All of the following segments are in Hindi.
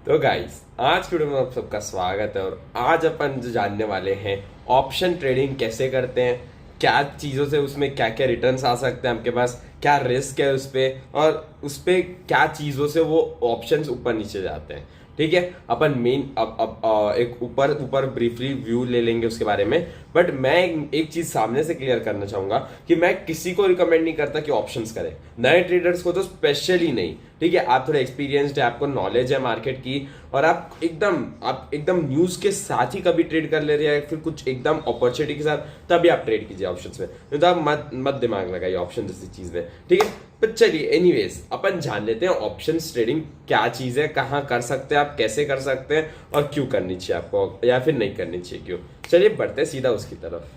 तो गाइस आज की वीडियो में आप सबका स्वागत है। और आज अपन जो जानने वाले हैं ऑप्शन ट्रेडिंग कैसे करते हैं, क्या चीज़ों से उसमें क्या क्या रिटर्न्स आ सकते हैं आपके पास, क्या रिस्क है उस पे, और उस पे क्या चीज़ों से वो ऑप्शंस ऊपर नीचे जाते हैं। ठीक है, अपन मेन अब एक ऊपर ऊपर ब्रीफली व्यू ले लेंगे उसके बारे में। बट मैं एक चीज सामने से क्लियर करना चाहूंगा कि मैं किसी को रिकमेंड नहीं करता कि ऑप्शंस करें, नए ट्रेडर्स को तो स्पेशली नहीं। ठीक है, आप थोड़े एक्सपीरियंस्ड है, आपको नॉलेज है मार्केट की, और आप एकदम न्यूज के साथ ही कभी ट्रेड कर ले रहे हैं, फिर कुछ एकदम अपॉर्चुनिटी के साथ, तभी आप ट्रेड कीजिए ऑप्शंस में। नहीं तो आप मत मत दिमाग लगाइए ऑप्शन जैसी चीज में। ठीक है, तो चलिए एनीवेज अपन जान लेते हैं ऑप्शंस ट्रेडिंग क्या चीज है, कहाँ कर सकते हैं आप, कैसे कर सकते हैं, और क्यों करनी चाहिए आपको या फिर नहीं करनी चाहिए क्यों। चलिए बढ़ते हैं सीधा उसकी तरफ।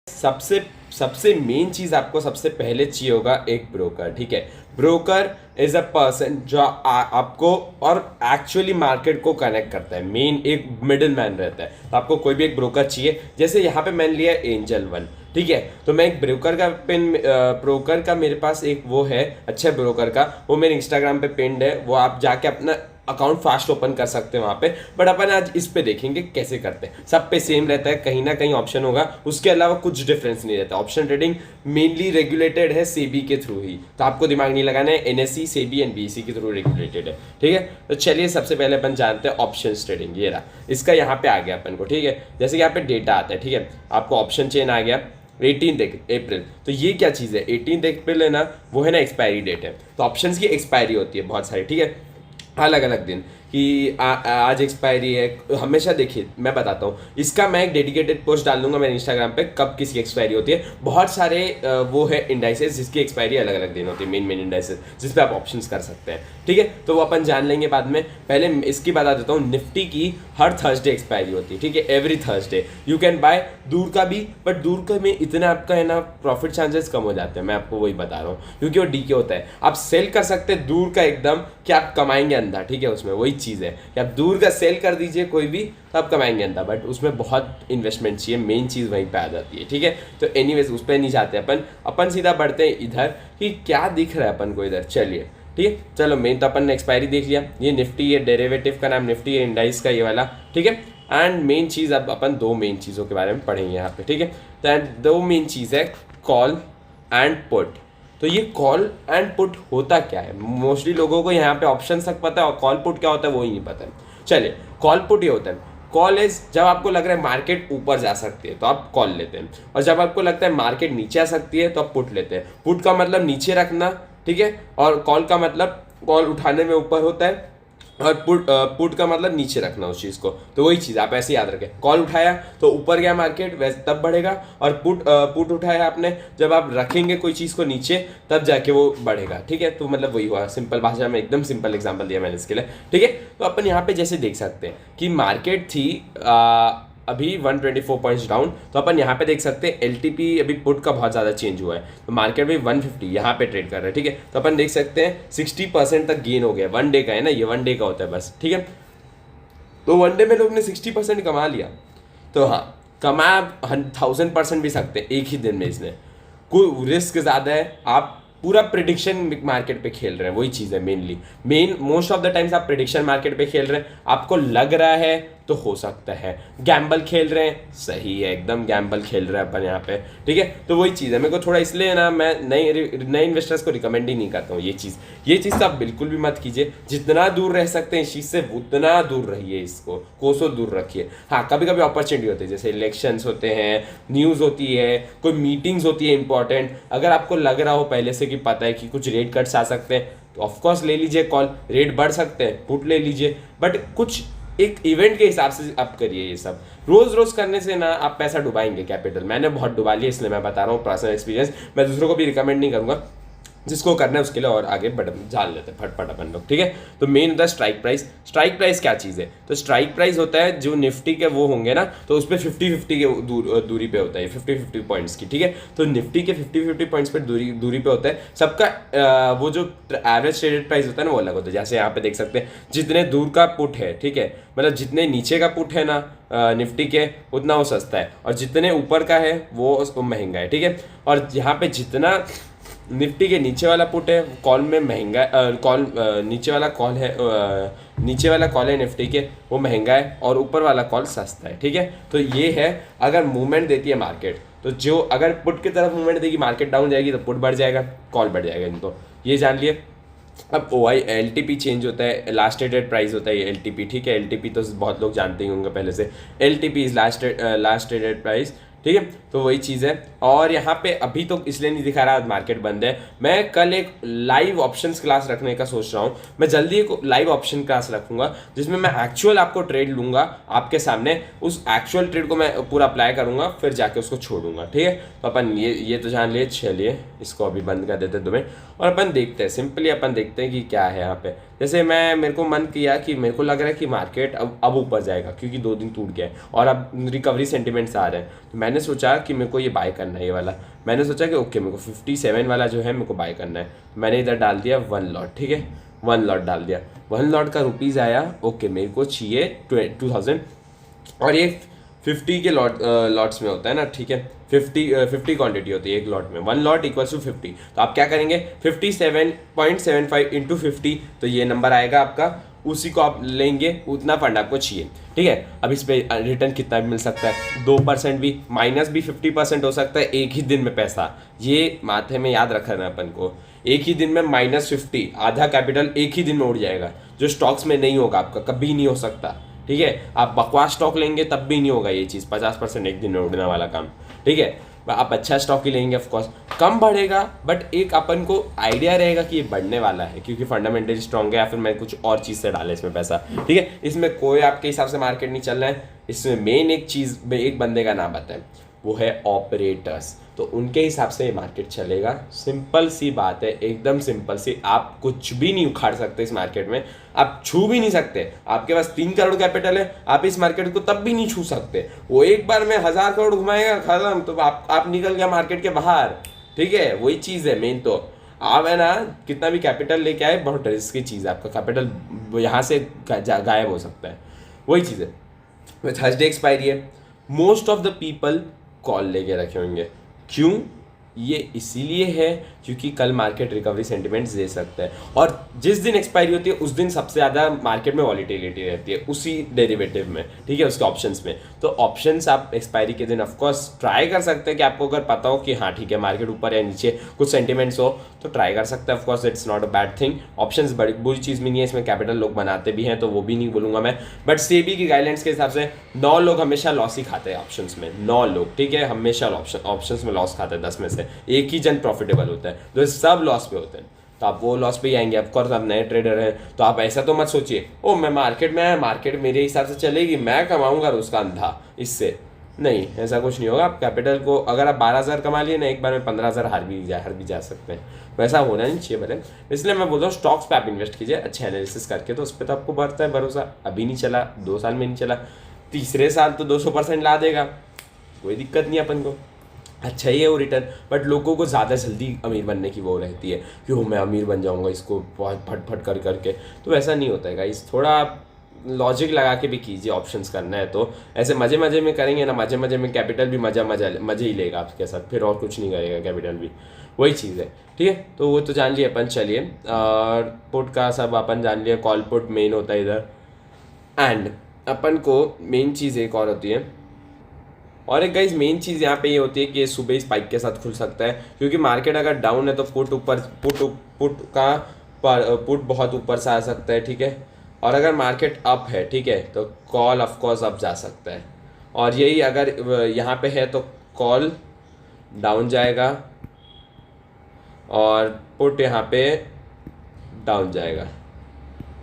सबसे सबसे मेन चीज आपको सबसे पहले चाहिए होगा एक ब्रोकर। ठीक है, ब्रोकर इज अ पर्सन जो आपको और एक्चुअली मार्केट को कनेक्ट करता है, मेन एक मिडिल मैन रहता है। तो आपको कोई भी एक ब्रोकर चाहिए, जैसे यहाँ पे मैंने लिया एंजल वन। ठीक है, तो मैं एक ब्रोकर का मेरे पास एक वो है अच्छा ब्रोकर का, वो मेरे इंस्टाग्राम पे पिंड है, वो आप जाके अपना अकाउंट फास्ट ओपन कर सकते हैं वहां पे। बट अपन आज इस पे देखेंगे कैसे करते हैं। सब पे सेम रहता है, कहीं ना कहीं ऑप्शन होगा, उसके अलावा कुछ डिफरेंस नहीं रहता। ऑप्शन ट्रेडिंग मेनली रेगुलेटेड है सेबी के थ्रू ही, तो आपको दिमाग नहीं लगाना है, एनएससी सेबी एंड बीएससी के थ्रू रेगुलेटेड है। ठीक है, तो चलिए सबसे पहले अपन जानते हैं ऑप्शन ट्रेडिंग। ये रहा, इसका यहाँ पे आ गया अपन को। ठीक है, जैसे कि यहाँ पे डेटा आता है। ठीक है, आपको ऑप्शन चेन आ गया 18 अप्रैल। तो ये क्या चीज़ है, 18 अप्रैल है ना, वो है ना एक्सपायरी डेट है। तो ऑप्शंस की एक्सपायरी होती है बहुत सारी। ठीक है, अलग अलग दिन कि आज एक्सपायरी है हमेशा। देखिए मैं बताता हूँ, इसका मैं एक डेडिकेटेड पोस्ट डाल दूंगा मेरे इंस्टाग्राम पे, कब किसकी एक्सपायरी होती है। बहुत सारे वो है इंडाइसेस जिसकी एक्सपायरी अलग अलग दिन होती है, मेन मेन इंडाइसेस जिस पे आप ऑप्शंस कर सकते हैं। ठीक है, तो वो अपन जान लेंगे बाद में। पहले इसकी बता देता हूँ, निफ्टी की हर थर्सडे एक्सपायरी होती है। ठीक है, every Thursday you can buy दूर का भी, बट दूर का में इतना आपका है ना प्रॉफिट चांसेस कम हो जाते हैं। मैं आपको वही बता रहा हूँ, क्योंकि वो डीके होता है। आप सेल कर सकते हैं दूर का एकदम, कि आप कमाएंगे अंधा। ठीक है, उसमें वही चीज़ है कि आप दूर का सेल कर दीजिए कोई भी, तो आप कमाएंगे अंधा, बट उसमें बहुत इन्वेस्टमेंट चाहिए, मेन चीज़ वहीं पे आ जाती है। ठीक है, तो एनीवेज उस पर नहीं जाते अपन सीधा बढ़ते हैं इधर कि क्या दिख रहा है अपन को इधर। चलिए ठीक है, चलो मेन तो अपन ने एक्सपायरी देख लिया। ये निफ्टी, ये डेरिवेटिव का नाम निफ्टी है, इंडाइस का ये वाला। ठीक है, एंड मेन चीज़ अब अपन दो मेन चीज़ों के बारे में पढ़ेंगे यहाँ पे। ठीक है, तो दो मेन चीज़ है कॉल एंड पुट। तो ये कॉल एंड पुट होता क्या है, मोस्टली लोगों को यहाँ पे ऑप्शन तक पता है, और कॉल पुट क्या होता है वो ही नहीं पता है। चलिए, कॉल पुट ये होता है, कॉल इज जब आपको लग रहा है मार्केट ऊपर जा सकती है तो आप कॉल लेते हैं, और जब आपको लगता है मार्केट नीचे आ सकती है तो आप पुट लेते हैं। पुट का मतलब नीचे रखना, ठीक है, और कॉल का मतलब कॉल उठाने में ऊपर होता है, और पुट का मतलब नीचे रखना उस चीज़ को। तो वही चीज़ आप ऐसे याद रखें, कॉल उठाया तो ऊपर गया मार्केट, वैसे तब बढ़ेगा, और पुट उठाया आपने जब आप रखेंगे कोई चीज़ को नीचे, तब जाके वो बढ़ेगा। ठीक है, तो मतलब वही हुआ, सिंपल भाषा में एकदम सिंपल एग्जांपल दिया मैंने इसके लिए। ठीक है, तो अपन यहाँ पे जैसे देख सकते हैं कि मार्केट थी अभी 124 पॉइंट्स डाउन, तो अपन यहाँ पे देख सकते हैं एलटीपी अभी पुट का बहुत ज़्यादा चेंज हुआ है, तो मार्केट भी 150 यहाँ पे ट्रेड कर रहा है। ठीक है, तो अपन देख सकते हैं 60% तक गेन हो गया। वन डे का है ना, ये वन डे का होता है बस। ठीक है, तो वन डे में लोग ने 60% कमा लिया। तो हाँ, कमा 1000% भी सकते हैं एक ही दिन में। इसने कोई रिस्क ज़्यादा है, आप पूरा प्रिडिक्शन मार्केट पे खेल रहे हैं, वही चीज़ है main most of the times आप प्रिडिक्शन मार्केट पे खेल रहे हैं। आपको लग रहा है तो हो सकता है, गैम्बल खेल रहे हैं, सही है, एकदम गैम्बल खेल रहे हैं अपन यहाँ पे। ठीक है, तो वही चीज़ है, मेरे को थोड़ा इसलिए ना मैं नए इन्वेस्टर्स को रिकमेंड ही नहीं करता हूँ ये चीज़ तो आप बिल्कुल भी मत कीजिए। जितना दूर रह सकते हैं इस चीज़ से उतना दूर रहिए, इसको कोसों दूर रखिए। हाँ, कभी कभी अपॉर्चुनिटी होती है, जैसे इलेक्शंस होते हैं, न्यूज़ होती है, कोई मीटिंग्स होती है इंपॉर्टेंट, अगर आपको लग रहा हो पहले से कि पता है कि कुछ रेट कट्स आ सकते हैं, तो ऑफकोर्स ले लीजिए कॉल, रेट बढ़ सकते हैं पुट ले लीजिए। बट कुछ एक इवेंट के हिसाब से आप करिए। ये सब रोज रोज करने से ना आप पैसा डुबाएंगे कैपिटल। मैंने बहुत डुबा लिया, इसलिए मैं बता रहा हूँ पर्सनल एक्सपीरियंस। मैं दूसरों को भी रिकमेंड नहीं करूंगा, जिसको करना है उसके लिए और आगे बढ़ जान लेते हैं फटफट अपन लोग। ठीक है, तो मेन होता है स्ट्राइक प्राइस। स्ट्राइक प्राइस क्या चीज़ है, तो स्ट्राइक प्राइस होता है जो निफ्टी के वो होंगे ना, तो उस पर 50-50 के दूरी पे होता है, 50-50 पॉइंट्स की। ठीक है, तो निफ्टी के 50-50 पॉइंट्स पर दूरी पे होता है सबका। वो जो एवरेज ट्रेडेड प्राइस होता है ना वो अलग होता है। जैसे यहाँ पे देख सकते हैं जितने दूर का पुट है, ठीक है, मतलब जितने नीचे का पुट है ना निफ्टी के, उतना वो सस्ता है, और जितने ऊपर का है वो महंगा है। ठीक है, और यहाँ पे जितना निफ्टी के नीचे वाला पुट है, कॉल में महंगा कॉल नीचे वाला कॉल है नीचे वाला कॉल है निफ्टी के, वो महंगा है और ऊपर वाला कॉल सस्ता है, ठीक है। तो ये है अगर मूवमेंट देती है मार्केट, तो जो अगर पुट की तरफ मूवमेंट देगी, मार्केट डाउन जाएगी तो पुट बढ़ जाएगा, कॉल बढ़ जाएगा, इनको ये जान लिए। अब O I L T P change होता है, लास्ट ट्रेडेड प्राइस होता है एल टी पी, ठीक है। एल टी पी तो बहुत लोग जानते ही होंगे पहले से, L T P is last traded price, ठीक है। तो वही चीज़ है। और यहाँ पे अभी तो इसलिए नहीं दिखा रहा, आज मार्केट बंद है। मैं कल एक लाइव ऑप्शंस क्लास रखने का सोच रहा हूँ, मैं जल्दी एक लाइव ऑप्शन क्लास रखूंगा जिसमें मैं एक्चुअल आपको ट्रेड लूंगा आपके सामने, उस एक्चुअल ट्रेड को मैं पूरा अप्लाई करूंगा, फिर जाके उसको छोड़ूंगा, ठीक है। तो अपन ये तो जान लिए। चलिए इसको अभी बंद कर देते हैं 2 मिनट और अपन देखते हैं, सिंपली अपन देखते हैं कि क्या है यहाँ पे। जैसे मेरे को मन किया कि मेरे को लग रहा है कि मार्केट अब ऊपर जाएगा क्योंकि 2 दिन टूट गया है और अब रिकवरी सेंटिमेंट्स आ रहे हैं। तो मैंने सोचा कि मेरे को ये बाय करना है, ये वाला। मैंने सोचा कि ओके मेरे को 57 वाला जो है मेरे को बाय करना है। मैंने इधर डाल दिया 1 लॉट, ठीक है, 1 लॉट डाल दिया। 1 लॉट का रुपीज़ आया, ओके मेरे को चाहिए 2000 और ये 50 के लॉट्स में होता है ना, ठीक है। 50 क्वांटिटी होती है एक लॉट में, 1 लॉट इक्वल्स टू 50। तो आप क्या करेंगे, 57.75 इंटू 50, तो ये नंबर आएगा आपका, उसी को आप लेंगे, उतना फंड आपको चाहिए, ठीक है। अब इस पे रिटर्न कितना भी मिल सकता है, 2% भी, माइनस भी 50% हो सकता है एक ही दिन में पैसा। ये माथे में याद रखना है अपन को, एक ही दिन में -50, आधा कैपिटल एक ही दिन में उड़ जाएगा, जो स्टॉक्स में नहीं होगा आपका, कभी नहीं हो सकता, ठीक है। आप बकवास स्टॉक लेंगे तब भी नहीं होगा ये चीज़, 50% एक दिन में उड़ने वाला काम, ठीक है। आप अच्छा स्टॉक ही लेंगे ऑफकोर्स कम बढ़ेगा, बट एक अपन को आइडिया रहेगा कि ये बढ़ने वाला है क्योंकि फंडामेंटली स्ट्रॉन्ग है, या फिर मैं कुछ और चीज़ से डाले इसमें पैसा, ठीक है। इसमें कोई आपके हिसाब से मार्केट नहीं चल रहा है, इसमें मेन एक चीज़ में एक बंदे का नाम आता है, वो है ऑपरेटर्स। तो उनके हिसाब से ये मार्केट चलेगा, सिंपल सी बात है, एकदम सिंपल सी। आप कुछ भी नहीं उखाड़ सकते इस मार्केट में, आप छू भी नहीं सकते। आपके पास 3 करोड़ कैपिटल है, आप इस मार्केट को तब भी नहीं छू सकते। वो एक बार में 1000 करोड़ घुमाएगा खत्म, तो आप निकल गया मार्केट के बाहर, ठीक है। वही चीज़ है मेन। तो आप है ना कितना भी कैपिटल लेके आए, बहुत रिस्क की चीज़ है, आपका कैपिटल यहाँ से गायब हो सकता है, वही चीज़ है। थर्सडे एक्सपायरी है, most of the people call लेके रखे होंगे। क्यों? ये इसीलिए है क्योंकि कल मार्केट रिकवरी सेंटिमेंट्स दे सकता है, और जिस दिन एक्सपायरी होती है उस दिन सबसे ज़्यादा मार्केट में वॉलीटिलिटी रहती है उसी डेरिवेटिव में, ठीक है, उसके ऑप्शंस में। तो ऑप्शंस आप एक्सपायरी के दिन ऑफकोर्स ट्राई कर सकते हैं कि आपको अगर पता हो कि हाँ ठीक है मार्केट ऊपर या नीचे, कुछ सेंटिमेंट्स हो तो ट्राई कर सकते हैं, of course it's not a bad thing. Options बड़ी बुरी चीज़ भी नहीं है, इसमें कैपिटल लोग बनाते भी हैं तो वो भी नहीं बोलूँगा मैं, बट सेबी की गाइडलाइंस के हिसाब से 9 लोग हमेशा लॉस ही खाते हैं ऑप्शंस में, 9 लोग, ठीक है, हमेशा ऑप्शंस में लॉस खाते हैं, 10 में से एक ही जन प्रॉफिटेबल होता है, तो सब लॉस पे होते हैं। तो आप वो लॉस पे ही आएंगे, ऑफकोर्स आप नए ट्रेडर हैं तो आप ऐसा तो मत सोचिए ओ मैं मार्केट में आया, मार्केट मेरे हिसाब से चलेगी, मैं कमाऊंगा उसका अंधा, इससे नहीं, ऐसा कुछ नहीं होगा। आप कैपिटल को अगर आप 12,000 कमा लिए ना एक बार में, 15,000 हार भी जा सकते हैं, वैसा होना नहीं चाहिए भले। इसलिए मैं बोल रहा हूँ स्टॉक्स पे आप इन्वेस्ट कीजिए अच्छे एनालिसिस करके, तो उस पर तो आपको बढ़ता है भरोसा। अभी नहीं चला, 2 साल में नहीं चला, तीसरे साल तो 200% ला देगा, कोई दिक्कत नहीं अपन को, अच्छा ही है वो रिटर्न। बट लोगों को ज़्यादा जल्दी अमीर बनने की वो रहती है कि वो मैं अमीर बन जाऊंगा इसको बहुत फट कर करके, तो वैसा नहीं होता है गाइस। थोड़ा लॉजिक लगा के भी कीजिए, ऑप्शंस करना है तो ऐसे मज़े में करेंगे ना, मज़े में कैपिटल भी मज़े ही लेगा आपके साथ, फिर और कुछ नहीं करेगा कैपिटल भी, वही चीज़ है, ठीक है। तो वो तो जान लिए अपन। चलिए पुट का सब अपन जान लिया, कॉल पुट मेन होता है इधर, एंड अपन को मेन चीज़ एक और होती है, और एक गाइस मेन चीज़ यहाँ पे ये होती है कि सुबह ही स्पाइक के साथ खुल सकता है, क्योंकि मार्केट अगर डाउन है तो पुट बहुत ऊपर से आ सकता है, ठीक है। और अगर मार्केट अप है, ठीक है, तो कॉल ऑफकोर्स अप जा सकता है, और यही अगर यहाँ पे है तो कॉल डाउन जाएगा और पुट यहाँ पे डाउन जाएगा,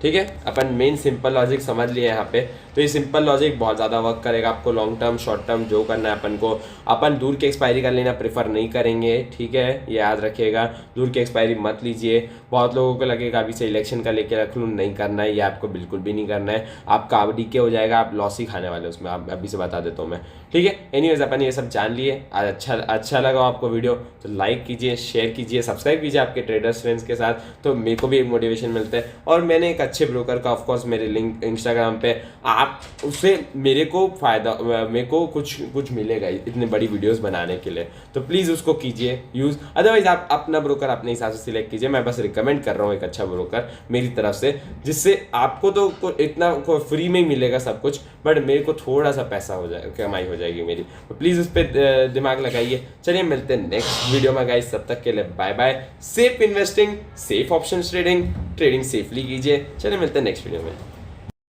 ठीक है। अपन मेन सिंपल लॉजिक समझ लिए यहाँ पे, तो ये सिंपल लॉजिक बहुत ज़्यादा वर्क करेगा आपको लॉन्ग टर्म शॉर्ट टर्म जो करना है अपन को। अपन दूर की एक्सपायरी कर लेना प्रेफर नहीं करेंगे, ठीक है, ये याद रखिएगा, दूर की एक्सपायरी मत लीजिए। बहुत लोगों को लगेगा अभी से इलेक्शन का लेके रख लूँ, नहीं करना है, ये आपको बिल्कुल भी नहीं करना है, आपका अब डीके हो जाएगा, आप लॉस ही खाने वाले उसमें, आप अभी से बता देता हूँ मैं, ठीक है। एनीवेज अपन ये सब जान लिए, आज अच्छा लगा आपको वीडियो तो लाइक कीजिए, शेयर कीजिए, सब्सक्राइब कीजिए आपके ट्रेडर्स फ्रेंड्स के साथ, तो मेरे को भी एक मोटिवेशन मिलता है। और मैंने एक अच्छे ब्रोकर का ऑफकोर्स मेरे लिंक इंस्टाग्राम पे, आप उससे मेरे को फ़ायदा, मेरे को कुछ मिलेगा इतनी बड़ी वीडियोस बनाने के लिए, तो प्लीज़ उसको कीजिए यूज़। अदरवाइज आप अपना ब्रोकर अपने हिसाब से सिलेक्ट कीजिए। मैं बस रिकमेंड कर रहा हूँ एक अच्छा ब्रोकर मेरी तरफ से, जिससे आपको तो इतना फ्री में ही मिलेगा सब कुछ, बट मेरे को थोड़ा सा पैसा हो जाए, कमाई हो जाएगी मेरी। तो प्लीज़ उस पर दिमाग लगाइए। चलिए मिलते हैं नेक्स्ट वीडियो में गाइस, तब तक के लिए bye bye. Safe investing, safe option trading, trading safely कीजिए। चलिए मिलते हैं नेक्स्ट वीडियो में।